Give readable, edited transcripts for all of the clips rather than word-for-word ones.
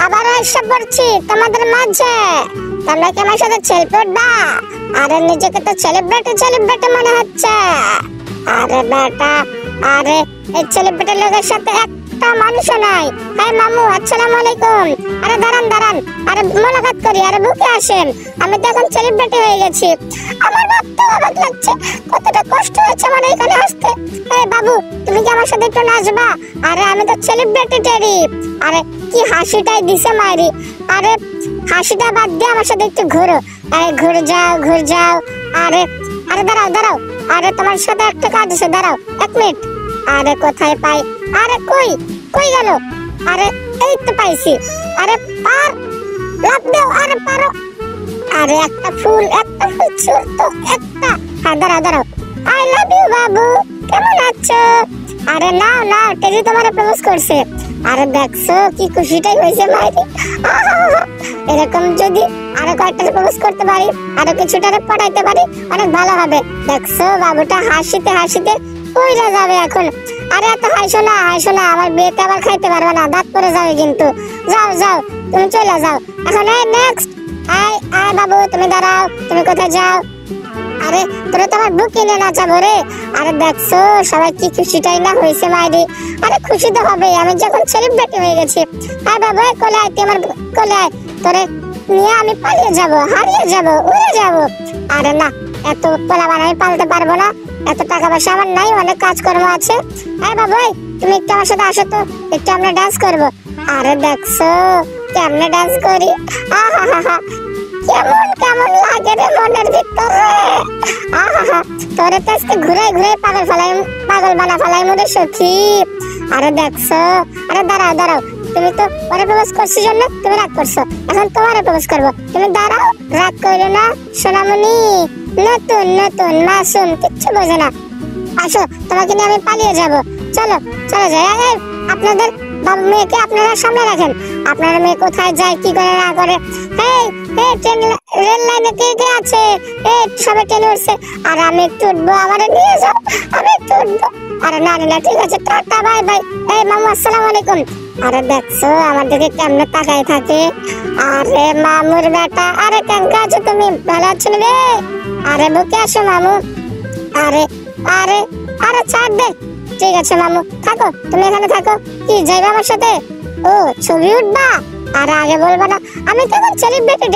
আবারও এসে পড়ছি তোমাদের মাঝে। তোমরা কি আমার সাথে সেলফি উঠবা? আরে নিজেকে তো সেলিব্রিটি মনে হচ্ছে। আরে বেটা, আরে এই সেলিব্রিটি লোকের সাথে একটা মানুষও নাই। হ্যাঁ মামু, আসসালামু আলাইকুম। আরে দাঁড়ান, আরে মোলাকাত করি, আরে বুকে আসেন। আমি তো এখন সেলিব্রিটি হয়ে গেছি। আমার ভাবতে অবাক লাগছে কতটা কষ্ট হচ্ছে আমার এখানে আসতে। এই বাবু, তুমি কি আমার সাথে একটু নাচবা? আরে আমি তো সেলিব্রিটি টেরি। আরে কি হাসিটাই দিছে মাইরি। আরে হাসিটা বাদ দিয়ে আমার সাথে একটু ঘুরো। আরে ঘুর যাও। আরে আরে দাঁড়াও। আরে তোমার সাথে একটা কাজ আছে, দাঁড়াও 1 মিনিট। আরে কোথায় পাই? আরে কই গেল? আরে এই তো পাইছি। আরে পার, লাফ দাও। আরে পারো। আরে একটা ফুল ছোট্ট একটা। হ্যাঁ দাঁড়াও। আই লাভ ইউ বাবু, কেমন আছো? আরে নাও টেরি তোমারে প্রপোজ করছে। আরে দেখছো কি খুশিটাই হয়েছে মাইরি। এরকম যদি আরো কয়েকটা প্রপোজ করতে পারি, আরো কিছুটারে পড়াইতে পারি, অনেক ভালো হবে। দেখছো বাবুটা হাসিতে কইরা যাবে এখন। আরে এত হাসো না, আমার বিয়েতে আবার খাইতে পারবে না, দাঁত পড়ে যাবে কিন্তু। যাও তুমি চলে যাও এখন। এই নেক্সট, আয় বাবু, তুমি দাঁড়াও। তুমি কোথায় যাও? আরে তোরা তো আমার বুক কিনে নাচাবো রে। আরে দেখছো সবাই কি খুশিটাই না হয়েছে মাইরি। আরে খুশি তো হবে, আমি যখন সেলিব্রিটি হয়ে গেছি। আয় বাবু, কোলে আয়, তুই আমার কোলে আয়। তোরে নিয়ে আমি পালিয়ে যাব, হারিয়ে যাব, উড়ে যাব। আরে না, এত পোলাপান আমি পালতে পারবো না, এত টাকা পয়সা আমার নাই, অনেক কাজকর্ম আছে। আয় বাবু, তুমি একটু আমার সাথে আসো তো, একটু আমরা ডান্স করবো। আরে দেখছো কেমনে ডান্স করি। আহা, কেমন লাগে রে মনের ভিতরে। আহা, তোরে তো আজকে ঘুরাই পাগল বানা ফেলাই মোরে সখী। আরে দেখছো, আরে দাঁড়াও। তুমি তো পরে প্রপোজ করছিস জন্য তুমি রাগ করছো, এখন তোমারে প্রপোজ করবো। তুমি দাঁড়াও, রাগ করো না সোনামণি। নতুন মাসুম, কিচ্ছু বোঝে না। আসো, তোমাকে নিয়ে আমি পালিয়ে যাব। চলো যাই। আপনাদের বাবু মেয়েকে আপনারা সামনে রাখেন। আপনার মেয়ে কোথায় যায়, কি করে না করে। রেল লাইনে কে আছে? সবাই ট্রেনে উঠছে। আর আমি একটু উঠবো, আমারে নিয়ে যাও, আমি একটু উঠবো। আরে না ঠিক আছে, টাটা বাই। এই মামু, আসসালামু আলাইকুম। আরে দেখছো আমার দিকে কেমনে তাকাই থাকে। আরে মামুর বেটা, আরে কেমন আছো তুমি? ভালো আছো রে? আরে বুকে আসো মামু। আরে ছাড় দে। ঠিক আছে মামু, থাকো, তুমি এখানে থাকো। কি যাইবা আমার সাথে? ও ছবি উঠবা? আরে আগে বলবা না, আমি তো এখন সেলিব্রিটি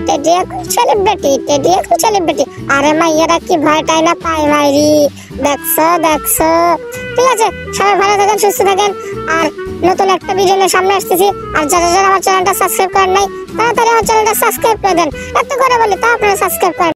টেডি এখন সেলিব্রিটি। আরে মাইয়ারা কি ভয়টাই না পায় মাইরি। দেখছো। ঠিক আছে, সবাই ভালো থাকেন, সুস্থ থাকেন। আর নতুন একটা ভিডিও নিয়ে সামনে আসতেছি। আর যারা আমার চ্যানেলটা সাবস্ক্রাইব করেন নাই, তাড়াতাড়ি আমার চ্যানেলটা সাবস্ক্রাইব করে দেন। এত করে বলি তা আপনারা সাবস্ক্রাইব করেন।